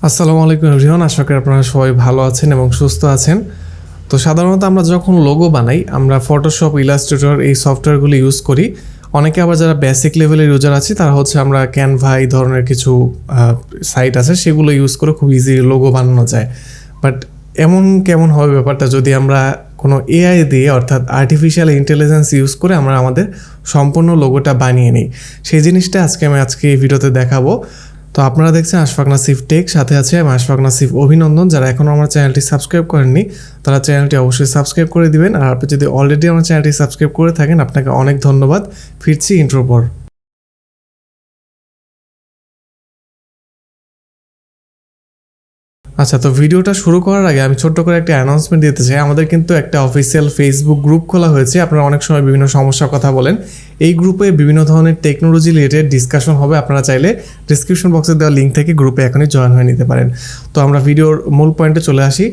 আসসালামু আলাইকুম এভরিওয়ান, আশা করি আপনারা সবাই ভালো আছেন এবং সুস্থ আছেন। তো সাধারণত আমরা যখন লোগো বানাই আমরা ফটোশপ, ইলাস্ট্রেটর এই সফটওয়্যারগুলো ইউজ করি। অনেকে আবার যারা বেসিক লেভেলের ইউজার আছে তারা হচ্ছে আমরা ক্যানভা এই ধরনের কিছু সাইট আছে সেগুলো ইউজ করে খুব ইজি লোগো বানানো যায়। বাট এমন কেমন হবে ব্যাপারটা যদি আমরা কোনো এআই দিয়ে অর্থাৎ আর্টিফিশিয়াল ইন্টেলিজেন্স ইউজ করে আমরা আমাদের সম্পূর্ণ লোগোটা বানিয়ে নিই। সেই জিনিসটা আজকে এই ভিডিওতে দেখাবো। তো আপনারা দেখছেন আশফাক নাসিফ টেক, সাথে আছে আমি আশফাক নাসিফ অভিনন্দন। যারা এখনও আমার চ্যানেলটি সাবস্ক্রাইব করেননি তারা চ্যানেলটি অবশ্যই সাবস্ক্রাইব করে দিবেন, আর আপনি যদি অলরেডি আমার চ্যানেলটি সাবস্ক্রাইব করে থাকেন আপনাকে অনেক ধন্যবাদ। ফিরছি ইন্ট্রোর পর। আচ্ছা, তো ভিডিওটা শুরু করার আগে আমি ছোট্ট করে একটা অ্যানাউন্সমেন্ট দিতে চাই। আমাদের কিন্তু একটা অফিসিয়াল ফেসবুক গ্রুপ খোলা হয়েছে। আপনারা অনেক সময় বিভিন্ন সমস্যার কথা বলেন। এই গ্রুপে বিভিন্ন ধরনের টেকনোলজি রিলেটেড ডিসকাশন হবে। আপনারা চাইলে ডিসক্রিপশন বক্সে দেওয়া লিঙ্ক থেকে গ্রুপে এখনই জয়েন হয়ে নিতে পারেন। তো আমরা ভিডিওর মূল পয়েন্টে চলে আসি।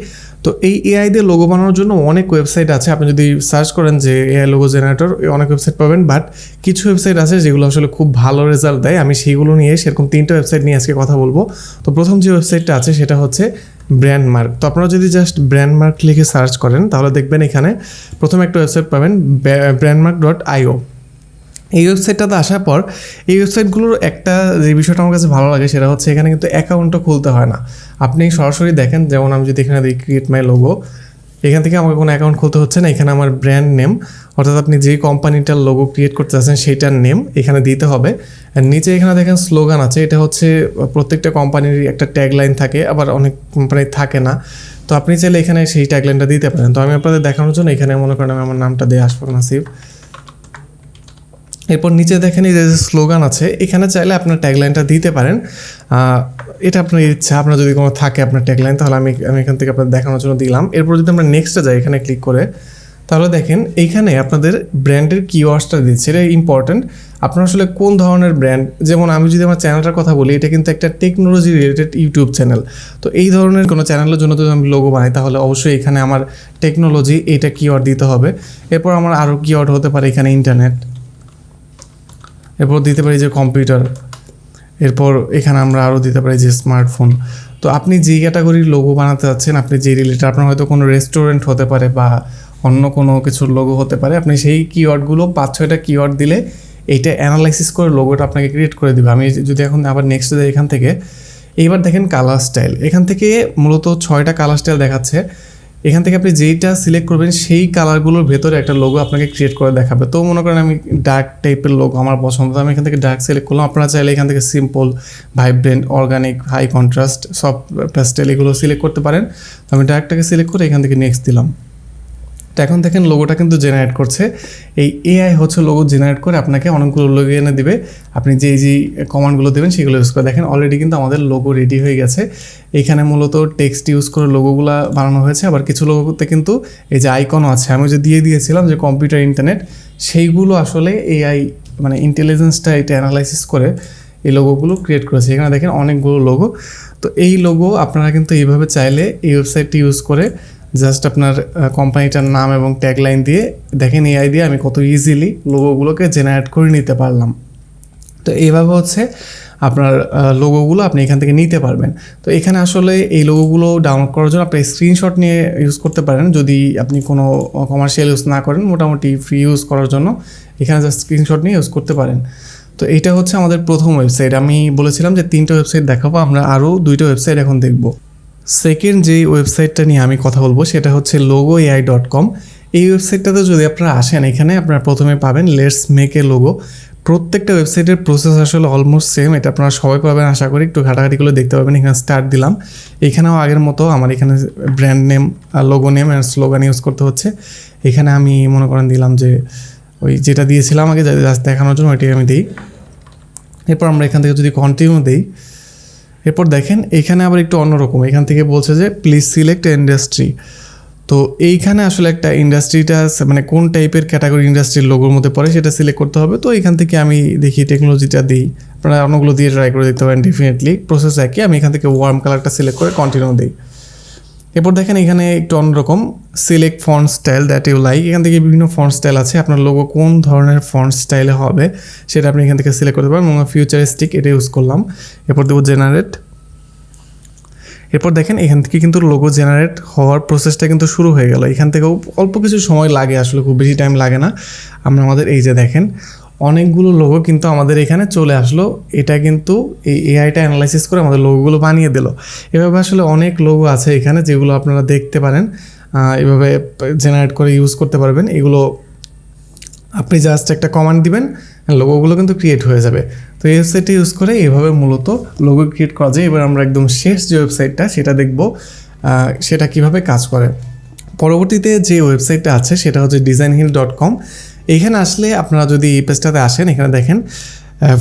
তো এই এআই দিয়ে লোগো বানানোর জন্য অনেক ওয়েবসাইট আছে। আপনি যদি সার্চ করেন যে এআই লোগো জেনারেটর, অনেক ওয়েবসাইট পাবেন। বাট কিছু ওয়েবসাইট আছে যেগুলো আসলে খুব ভালো রেজাল্ট দেয়। আমি সেইগুলো নিয়ে সেরকম 3টা ওয়েবসাইট নিয়ে আজকে কথা বলবো। তো প্রথম যে ওয়েবসাইটটা আছে সেটা হচ্ছে ব্র্যান্ডমার্ক। তো আপনারা যদি জাস্ট ব্র্যান্ডমার্ক লিখে সার্চ করেন তাহলে দেখবেন এখানে প্রথম একটা ওয়েবসাইট পাবেন, brandmark.io। এই ওয়েবসাইটটাতে আসার পর এই ওয়েবসাইটগুলোর একটা যে বিষয়টা আমার কাছে ভালো লাগে সেটা হচ্ছে এখানে কিন্তু অ্যাকাউন্টও খুলতে হয় না। আপনি সরাসরি দেখেন, যেমন আমি যদি এখানে দিই ক্রিয়েট মাই লোগো, এখান থেকে আমাকে কোনো অ্যাকাউন্ট খুলতে হচ্ছে না। এখানে আমার ব্র্যান্ড নেম অর্থাৎ আপনি যে কোম্পানিটার লোগো ক্রিয়েট করতে চাচ্ছেন সেইটার নেম এখানে দিতে হবে। আর নিচে এখানে দেখেন স্লোগান আছে। এটা হচ্ছে প্রত্যেকটা কোম্পানির একটা ট্যাগলাইন থাকে, আবার অনেক কোম্পানির থাকে না। তো আপনি চাইলে এখানে সেই ট্যাগলাইনটা দিতে পারেন। তো আমি আপনাদের দেখানোর জন্য এখানে মনে করেন আমি আমার নামটা দিয়ে আশফাক নাসিফ। এরপর নিচে দেখেন এই যে স্লোগান আছে, এখানে চাইলে আপনার ট্যাগলাইনটা দিতে পারেন। এটা আপনার ইচ্ছা, আপনার যদি কোনো থাকে আপনার ট্যাগলাইন, তাহলে আমি এখান থেকে আপনাদের দেখানোর জন্য দিলাম। এরপর যদি আমরা নেক্সটে যাই, এখানে ক্লিক করে, তাহলে দেখেন এইখানে আপনাদের ব্র্যান্ডের কিওয়ার্ডসটা দিচ্ছে। এটা ইম্পর্ট্যান্ট। আপনার আসলে কোন ধরনের ব্র্যান্ড, যেমন আমি যদি আমার চ্যানেলটার কথা বলি, এটা কিন্তু একটা টেকনোলজি রিলেটেড ইউটিউব চ্যানেল। তো এই ধরনের কোনো চ্যানেলের জন্য যদি আমি লোগো বানাই তাহলে অবশ্যই এখানে আমার টেকনোলজি এইটা কিওয়ার্ড দিতে হবে। এরপর আমার আরও কিওয়ার্ড হতে পারে এখানে ইন্টারনেট, এরপর দিতে পারি যে কম্পিউটার, এরপর এখানে আমরা আরও দিতে পারি যে স্মার্টফোন। তো আপনি যেই ক্যাটাগরির লোগো বানাতে চাচ্ছেন, আপনি যে রিলেটেড, আপনার হয়তো কোনো রেস্টুরেন্ট হতে পারে বা অন্য কোনো কিছুর লোগো হতে পারে, আপনি সেই কিওয়ার্ডগুলো 5-6টা কিওয়ার্ড দিলে এইটা অ্যানালাইসিস করে লোগোটা আপনাকে ক্রিয়েট করে দেবে। আমি যদি এখন আবার নেক্সট যাই এখান থেকে, এইবার দেখেন কালার স্টাইল, এখান থেকে মূলত 6টা কালার স্টাইল দেখাচ্ছে। এখান থেকে আপনি যেইটা সিলেক্ট করবেন সেই কালারগুলোর ভেতরে একটা লোগো আপনাকে ক্রিয়েট করে দেখাবে। তো মনে করেন আমি ডার্ক টাইপের লোগো আমার পছন্দ, তো আমি এখান থেকে ডার্ক সিলেক্ট করলাম। আপনারা চাইলে এখান থেকে simple, vibrant, organic, high contrast, soft pastel এগুলো সিলেক্ট করতে পারেন। আমি ডার্কটাকে সিলেক্ট করে এখান থেকে নেক্সট দিলাম। তো এখন দেখেন লোগোটা কিন্তু জেনারেট করছে। এই এআই হচ্ছে লোগো জেনারেট করে আপনাকে অনেকগুলো লোগো এনে দিবে। আপনি যে কমান্ডগুলো দেবেন সেগুলো ইউজ করে দেখেন অলরেডি কিন্তু আমাদের লোগো রেডি হয়ে গেছে। এখানে মূলত টেক্সট ইউজ করে লোগোগুলো বানানো হয়েছে। আবার কিছু লোগোতে কিন্তু এই যে আইকনও আছে, আমি যে দিয়ে দিয়েছিলাম যে কম্পিউটার, ইন্টারনেট, সেইগুলো আসলে এআই মানে ইন্টেলিজেন্সটা এটা অ্যানালাইসিস করে এই লোগোগুলো ক্রিয়েট করেছে। এখানে দেখেন অনেকগুলো লোগো। তো এই লোগো আপনারা কিন্তু এইভাবে চাইলে এই ওয়েবসাইটটি ইউজ করে জাস্ট আপনার কোম্পানিটার নাম এবং ট্যাগলাইন দিয়ে দেখেন এআই দিয়ে আমি কত ইজিলি লোগোগুলোকে জেনারেট করে নিতে পারলাম। তো এইভাবে হচ্ছে আপনার লোগোগুলো আপনি এখান থেকে নিতে পারবেন। তো এখানে আসলে এই লোগোগুলো ডাউনলোড করার জন্য আপনি স্ক্রিনশট নিয়ে ইউজ করতে পারেন যদি আপনি কোনো কমার্শিয়াল ইউজ না করেন। মোটামুটি ফ্রি ইউজ করার জন্য এখানে জাস্ট স্ক্রিনশট নিয়ে ইউজ করতে পারেন। তো এইটা হচ্ছে আমাদের প্রথম ওয়েবসাইট। আমি বলেছিলাম যে 3টা ওয়েবসাইট দেখাবো, আমরা আরও 2টা ওয়েবসাইট এখন দেখব। সেকেন্ড যেই ওয়েবসাইটটা নিয়ে আমি কথা বলবো সেটা হচ্ছে logoai.com। এই ওয়েবসাইটটাতে যদি আপনারা আসেন, এখানে আপনারা প্রথমে পাবেন লেটস মেক এ লোগো। প্রত্যেকটা ওয়েবসাইটের প্রসেস আসলে অলমোস্ট সেম, এটা আপনারা সবাই পাবেন আশা করি। একটু ঘাটাঘাটিগুলো দেখতে পাবেন। এখানে স্টার্ট দিলাম, এখানেও আগের মতো আমার এখানে brand name, logo name and slogan use করতে হচ্ছে। এখানে আমি মনে করেন দিলাম যে ওই যেটা দিয়েছিলাম আগে জাস্ট দেখানোর জন্য ওইটাই আমি দিই। এরপর আমরা এখান থেকে যদি কন্টিনিউ দিই, এরপর দেখেন এইখানে আবার একটু অন্যরকম। এখান থেকে বলছে যে প্লিজ সিলেক্ট ইন্ডাস্ট্রি। তো এইখানে আসলে একটা ইন্ডাস্ট্রিটা মানে কোন টাইপের ক্যাটাগরি ইন্ডাস্ট্রির লোগোর মধ্যে পড়ে সেটা সিলেক্ট করতে হবে। তো এখান থেকে আমি দেখি টেকনোলজিটা দিই, আপনারা অন্যগুলো দিয়ে ট্রাই করে দেখতে পারেন। ডেফিনেটলি প্রসেস একই। আমি এখান থেকে ওয়ার্ম কালারটা সিলেক্ট করে কন্টিনিউ দিই। এরপর দেখেন এখানে একটু অন্যরকম, select font style that you like. এখান থেকে বিভিন্ন ফন্ট স্টাইল আছে, আপনার লোগো কোন ধরনের ফন্ট স্টাইলে হবে সেটা আপনি এখান থেকে সিলেক্ট করতে পারেন। ফিউচারিস্টিক এটা ইউজ করলাম। এরপর দেবো জেনারেট। এরপর দেখেন এখান থেকে কিন্তু লোগো জেনারেট হওয়ার প্রসেসটা কিন্তু শুরু হয়ে গেল। এখান থেকেও অল্প কিছু সময় লাগে, আসলে খুব বেশি টাইম লাগে না। আমরা আমাদের এই যে দেখেন অনেকগুলো লোগো কিন্তু আমাদের এখানে চলে আসলো। এটা কিন্তু এই এআইটা অ্যানালাইসিস করে আমাদের লোগোগুলো বানিয়ে দিল। এভাবে আসলে অনেক লোগো আছে এখানে যেগুলো আপনারা দেখতে পারেন, এভাবে জেনারেট করে ইউজ করতে পারবেন। এগুলো আপনি জাস্ট একটা কমান্ড দিবেন, লোগোগুলো কিন্তু ক্রিয়েট হয়ে যাবে। তো এই ওয়েবসাইটটা ইউজ করে এইভাবে মূলত লোগো ক্রিয়েট করা যায়। এবার আমরা একদম শেষ যে ওয়েবসাইটটা সেটা দেখব, সেটা কিভাবে কাজ করে। পরবর্তীতে যে ওয়েবসাইটটা আছে সেটা হচ্ছে designhill.com। এইখানে আসলে আপনারা যদি এই পেজটাতে আসেন, এখানে দেখেন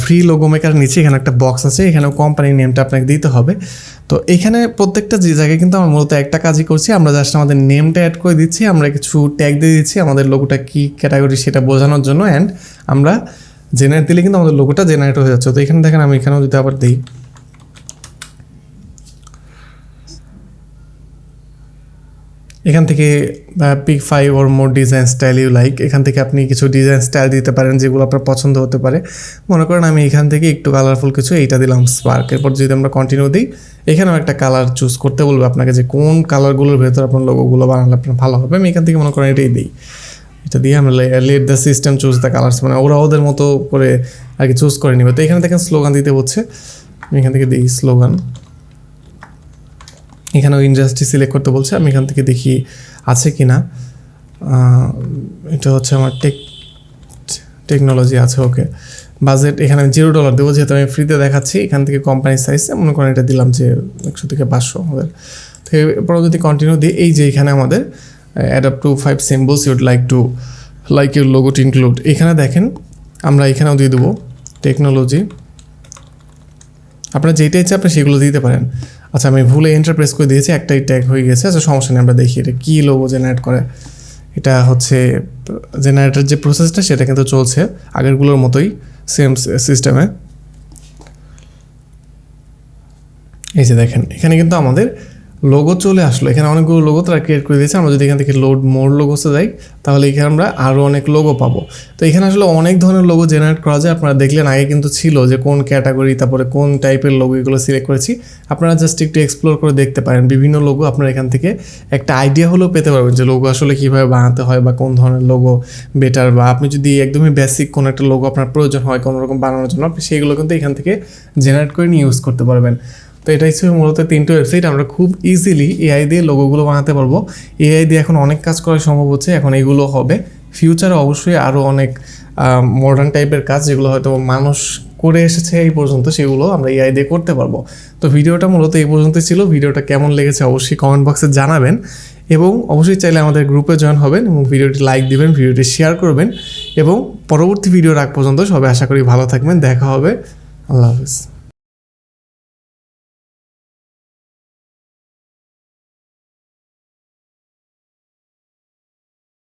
ফ্রি লোগো মেকার নিচে এখানে একটা বক্স আছে, এখানেও কোম্পানির নেমটা আপনাকে দিতে হবে। তো এখানে প্রত্যেকটা যে জায়গায় কিন্তু আমরা মূলত একটা কাজই করছি, আমরা জাস্ট আমাদের নেমটা অ্যাড করে দিচ্ছি, আমরা কিছু ট্যাগ দিয়ে দিচ্ছি আমাদের লোগোটা কী ক্যাটাগরি সেটা বোঝানোর জন্য, অ্যান্ড আমরা জেনারেট দিলে কিন্তু আমাদের লোগোটা জেনারেট হয়ে যাচ্ছে। তো এখানে দেখেন আমি এখানেও যদি আবার দিই, এখান থেকে pick 5 or more design style you like, এখান থেকে আপনি কিছু ডিজাইন স্টাইল দিতে পারেন যেগুলো আপনার পছন্দ হতে পারে। মনে করেন আমি এখান থেকে একটু কালারফুল কিছু এইটা দিলাম স্পার্ক। এরপর যদি আমরা কন্টিনিউ দিই, এখানেও একটা কালার চুজ করতে বলবে আপনাকে যে কোন কালারগুলোর ভেতর আপনার লোগোগুলো বানালে আপনার ভালো হবে। আমি এখান থেকে মনে করেন এটাই দিই, এটা দিয়ে আমরা let the system choose the colours, মানে ওরা ওদের মতো করে আর কি চুজ করে নেবে। তো এখানে দেখেন স্লোগান দিতে হচ্ছে, আমি এখান থেকে দিই স্লোগান। এখানেও ইন্ডাস্ট্রি সিলেক্ট করতে বলছে, আমি এখান থেকে দেখি আছে কি না। এটা হচ্ছে আমার টেকনোলজি আছে, ওকে। বাজেট এখানে আমি $0 দেবো, যেহেতু আমি ফ্রিতে দেখাচ্ছি। এখান থেকে কোম্পানির সাইজ মনে করেন এটা দিলাম যে 100 থেকে 500 আমাদের। তো এরপর যদি কন্টিনিউ দিই, এই যে এখানে আমাদের adapt two 5 symbols ইউড like your logo two include, এখানে দেখেন আমরা এখানেও দিয়ে দেবো টেকনোলজি। আপনারা যেটা ইচ্ছে আপনি সেগুলো দিতে পারেন। আচ্ছা আমি ভুলে এন্টার প্রেস করে দিয়েছি, একটাই ট্যাগ হয়ে গেছে। আচ্ছা সমস্যা নেই, আমরা দেখি এটা কী লোগো জেনারেট করে। এটা হচ্ছে জেনারেটার যে প্রসেসটা সেটা কিন্তু চলছে আগেরগুলোর মতোই সেম সিস্টেমে। এই যে দেখেন এখানে কিন্তু আমাদের লোগো চলে আসলো, এখানে অনেকগুলো লোগো তারা ক্রিয়েট করে দিয়েছে। আমরা যদি এখান থেকে লোড মোর লোগোসে যাই, তাহলে এখানে আমরা আরও অনেক লোগো পাবো। তো এখানে আসলে অনেক ধরনের লোগো জেনারেট করা যায়। আপনারা দেখলেন আগে কিন্তু ছিল যে কোন ক্যাটাগরি, তারপরে কোন টাইপের লোগো, এগুলো সিলেক্ট করেছি। আপনারা জাস্ট একটু এক্সপ্লোর করে দেখতে পারেন বিভিন্ন লোগো, আপনারা এখান থেকে একটা আইডিয়া হলেও পেতে পারবেন যে লোগো আসলে কীভাবে বানাতে হয় বা কোন ধরনের লোগো বেটার। বা আপনি যদি একদমই বেসিক কোনো একটা লোগো আপনার প্রয়োজন হয় কোনো রকম বানানোর জন্য, আপনি সেইগুলো কিন্তু এখান থেকে জেনারেট করে নিয়ে ইউজ করতে পারবেন। তো এটাই ছিল মূলত 3টি ওয়েবসাইট। আমরা খুব ইজিলি এআই দিয়ে লোগোগুলো বানাতে পারবো। এআই দিয়ে এখন অনেক কাজ করা সম্ভব হচ্ছে, এখন এগুলো হবে। ফিউচারে অবশ্যই আরও অনেক মডার্ন টাইপের কাজ যেগুলো হয়তো মানুষ করে এসেছে এই পর্যন্ত, সেগুলো আমরা এআই দিয়ে করতে পারবো। তো ভিডিওটা মূলত এই পর্যন্তই ছিল। ভিডিওটা কেমন লেগেছে অবশ্যই কমেন্ট বক্সে জানাবেন, এবং অবশ্যই চাইলে আমাদের গ্রুপে জয়েন হবেন এবং ভিডিওটি লাইক দিবেন, ভিডিওটি শেয়ার করবেন। এবং পরবর্তী ভিডিওর আগ পর্যন্ত সবাই আশা করি ভালো থাকবেন। দেখা হবে, আল্লাহ হাফিজ।